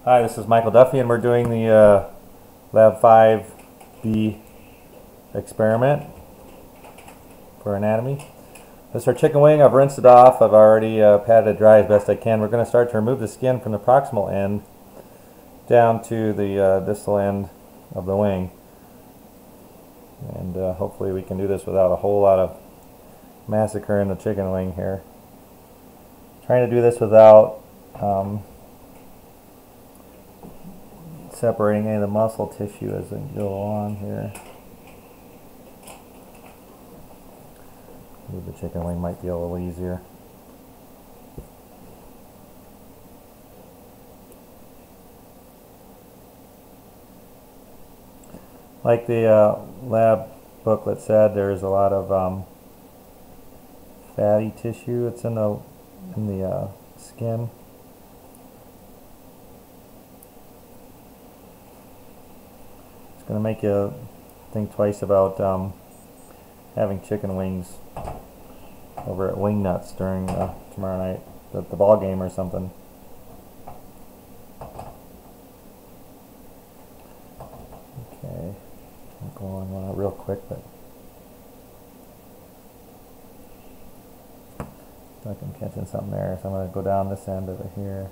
Hi, this is Michael Duffy, and we're doing the lab5B experiment for anatomy. This is our chicken wing. I've rinsed it off. I've already patted it dry as best I can. We're going to start to remove the skin from the proximal end down to the distal end of the wing. And hopefully we can do this without a whole lot of massacre in the chicken wing here. Trying to do this without separating any of the muscle tissue as we go along here. Maybe the chicken wing might be a little easier. Like the lab booklet said, there's a lot of fatty tissue. It's in the skin. It's going to make you think twice about having chicken wings over at Wing Nuts during tomorrow night, the ball game or something. Okay, I'm going real quick, but I think I'm catching something there, so I'm going to go down this end of it here.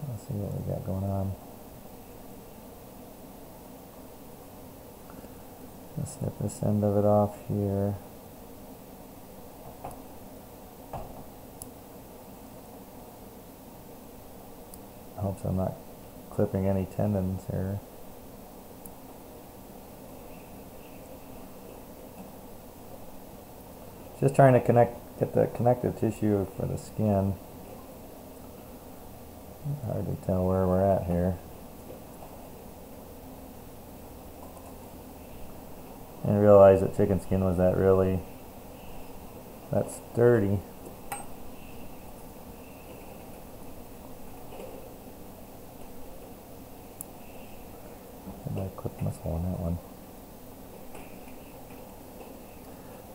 Let's see what we got going on. Let's snip this end of it off here. I hope I'm not clipping any tendons here. Just trying to get the connective tissue for the skin. Hard to tell where we're at here. And realize that chicken skin was that sturdy. I clipped muscle on that one.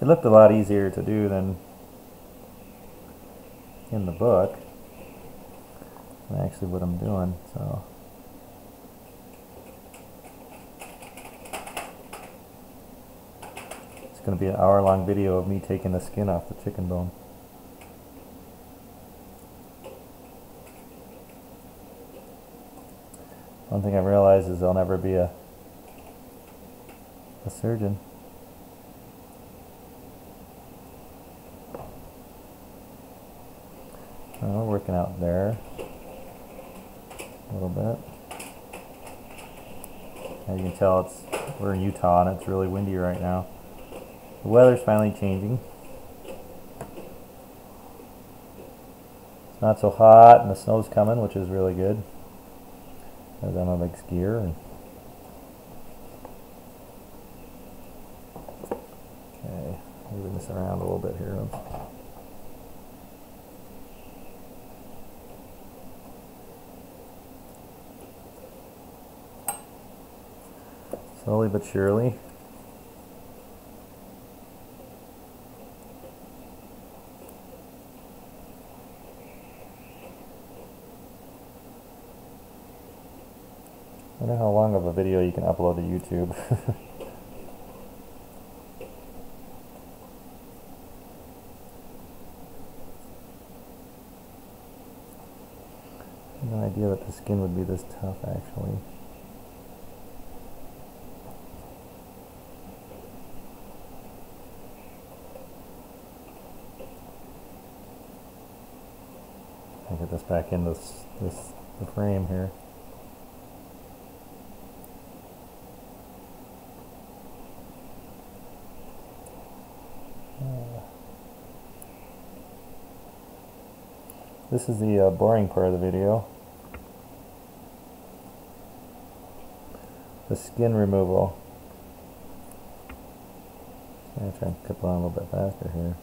It looked a lot easier to do than in the book. That's actually what I'm doing, so. It's going to be an hour-long video of me taking the skin off the chicken bone. One thing I realized is I'll never be a surgeon. We're working out there a little bit. As you can tell, we're in Utah and it's really windy right now. The weather's finally changing. It's not so hot and the snow's coming, which is really good, as I'm a big skier. Okay, moving this around a little bit here. Slowly but surely. I wonder how long of a video you can upload to YouTube. I had no idea that the skin would be this tough, actually. I'll get this back in the frame here. This is the boring part of the video. The skin removal. I'm going to try and clip on a little bit faster here.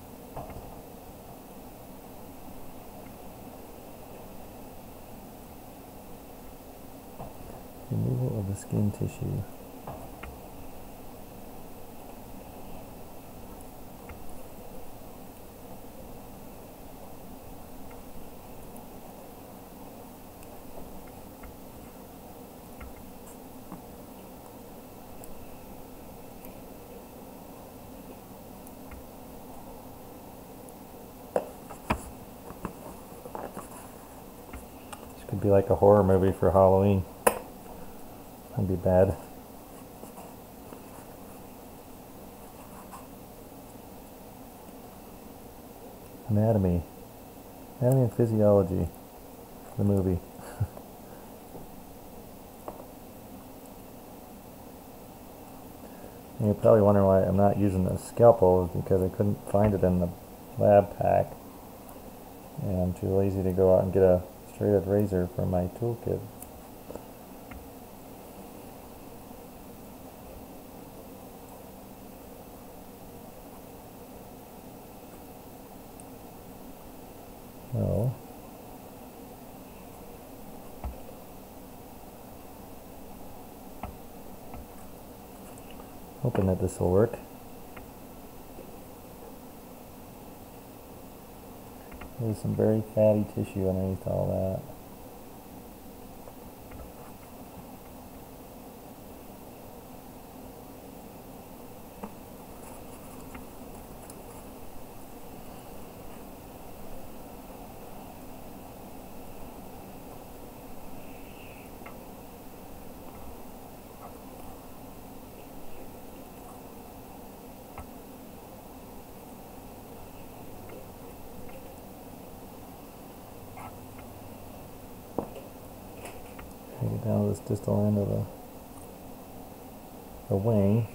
Removal of the skin tissue. be like a horror movie for Halloween. That'd be bad. Anatomy and physiology, the movie. And you're probably wondering why I'm not using the scalpel, because I couldn't find it in the lab pack, and I'm too lazy to go out and get a straight edge razor from my toolkit. So hoping that this will work. There's some very fatty tissue underneath all that. Get down to this distal end of the wing.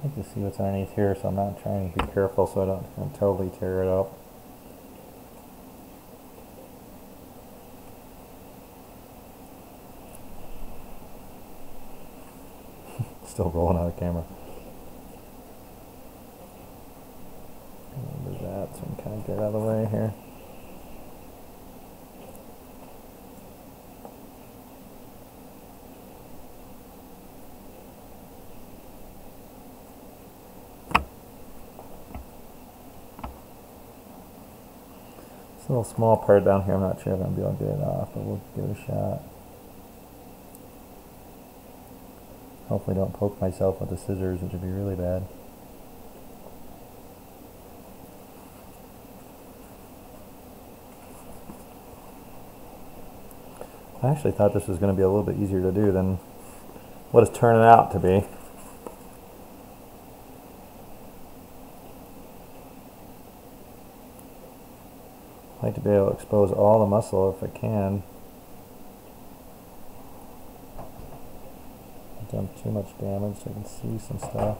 I like to see what's underneath here, so I'm not trying to be careful so I don't totally tear it up. Still rolling out of camera. Do that so we can kind of get out of the way here. This little small part down here, I'm not sure if I'm going to be able to get it off, but we'll give it a shot. Hopefully don't poke myself with the scissors, which would be really bad. I actually thought this was going to be a little bit easier to do than what it's turning out to be. I like to be able to expose all the muscle if I can. I've done too much damage so I can see some stuff.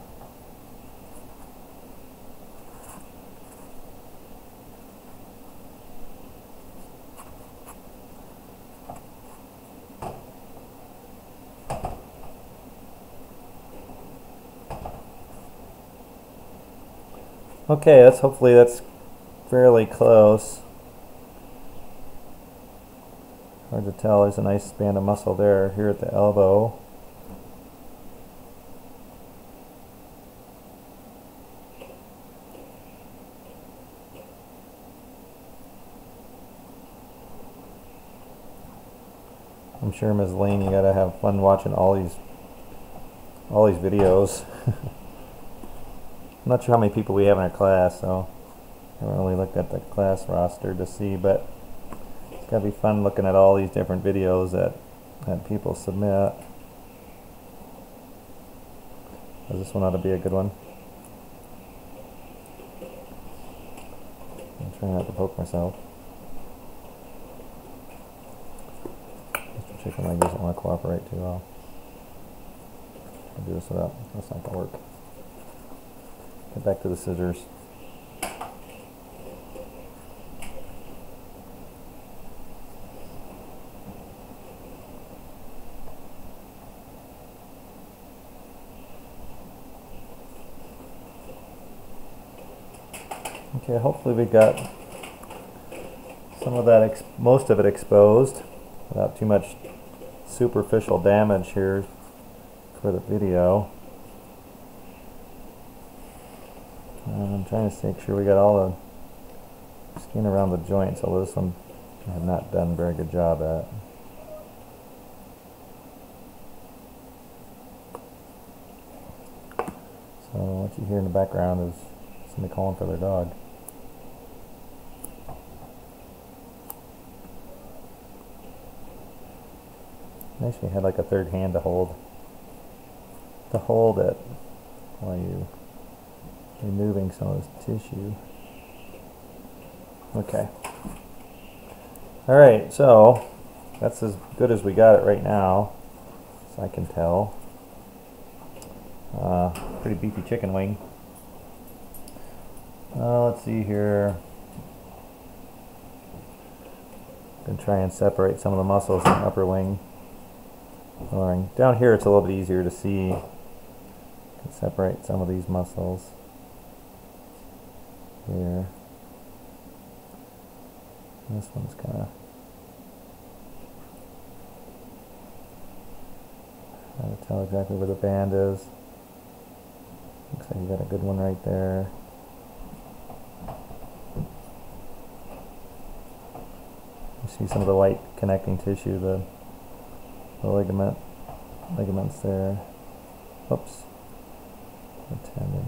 Okay, hopefully that's fairly close. Hard to tell, there's a nice band of muscle there here at the elbow. I'm sure, Ms. Lane, you gotta have fun watching all these videos. I'm not sure how many people we have in our class, so I haven't really looked at the class roster to see, but it's gotta be fun looking at all these different videos that people submit. This one ought to be a good one. I'm trying not to poke myself. Mr. Chicken Wing doesn't want to cooperate too well. I'll do this without, that's not going to work. Get back to the scissors. Okay, hopefully we got some of that, most of it exposed without too much superficial damage here for the video. I'm trying to make sure we got all the skin around the joints, although this one I have not done a very good job at. So what you hear in the background is somebody calling for their dog. Nice if you had like a third hand to hold it while you removing some of this tissue. Okay. Alright, so that's as good as we got it right now, as I can tell. Pretty beefy chicken wing. Let's see here. I'm gonna try and separate some of the muscles in the upper wing. Down here it's a little bit easier to see. Can separate some of these muscles here. This one's kind of hard to tell exactly where the band is. Looks like you got a good one right there. You see some of the white connecting tissue, the ligaments there. Oops. The tendon.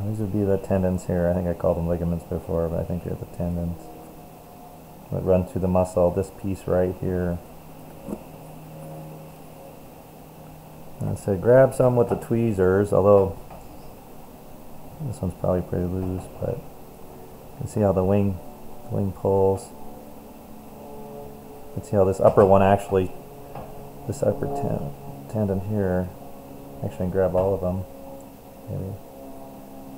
These would be the tendons here. I think I called them ligaments before, but I think they're the tendons that run through the muscle. This piece right here. And I said grab some with the tweezers, although this one's probably pretty loose, but you can see how the wing pulls. You can see how this upper one actually, this upper tendon here, actually can grab all of them, maybe.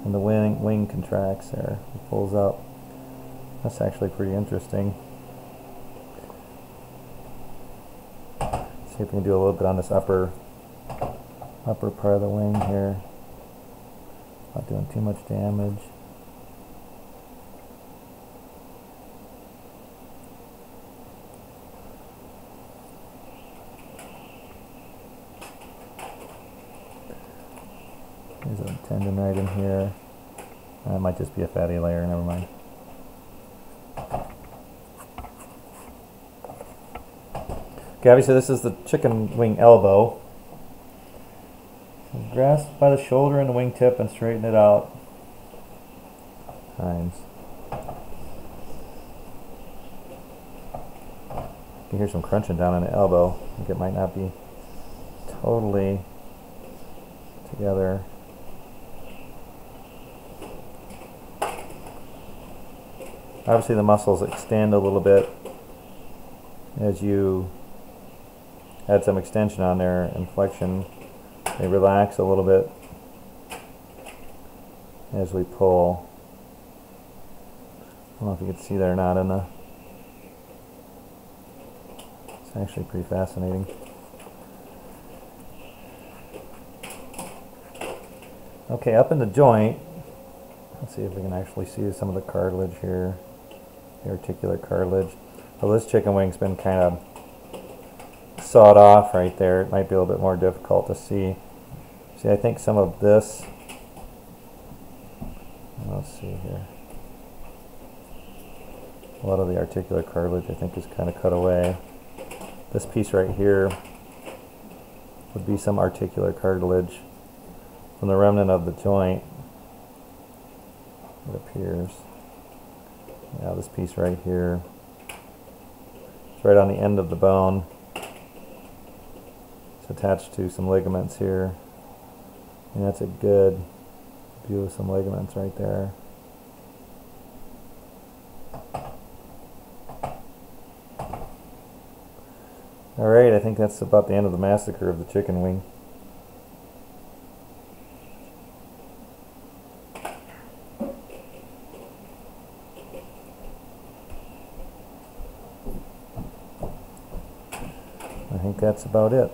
And the wing contracts there, it pulls up. That's actually pretty interesting. See if we can do a little bit on this upper part of the wing here. Not doing too much damage. There's a tendon right in here. That might just be a fatty layer, never mind. Okay, obviously this is the chicken wing elbow. So grasp by the shoulder and the wingtip and straighten it out times. You can hear some crunching down on the elbow. I think it might not be totally together. Obviously the muscles extend a little bit as you add some extension on there and flexion. They relax a little bit as we pull. I don't know if you can see that or not in the... It's actually pretty fascinating. Okay, up in the joint, let's see if we can actually see some of the cartilage here, the articular cartilage. Well, this chicken wing's been kind of sawed off right there. It might be a little bit more difficult to see. See, I think some of this, let's see here, a lot of the articular cartilage I think is kind of cut away. This piece right here would be some articular cartilage from the remnant of the joint, it appears. Yeah, this piece right here, it's right on the end of the bone. It's attached to some ligaments here. And that's a good view of some ligaments right there. Alright, I think that's about the end of the massacre of the chicken wing. I think that's about it.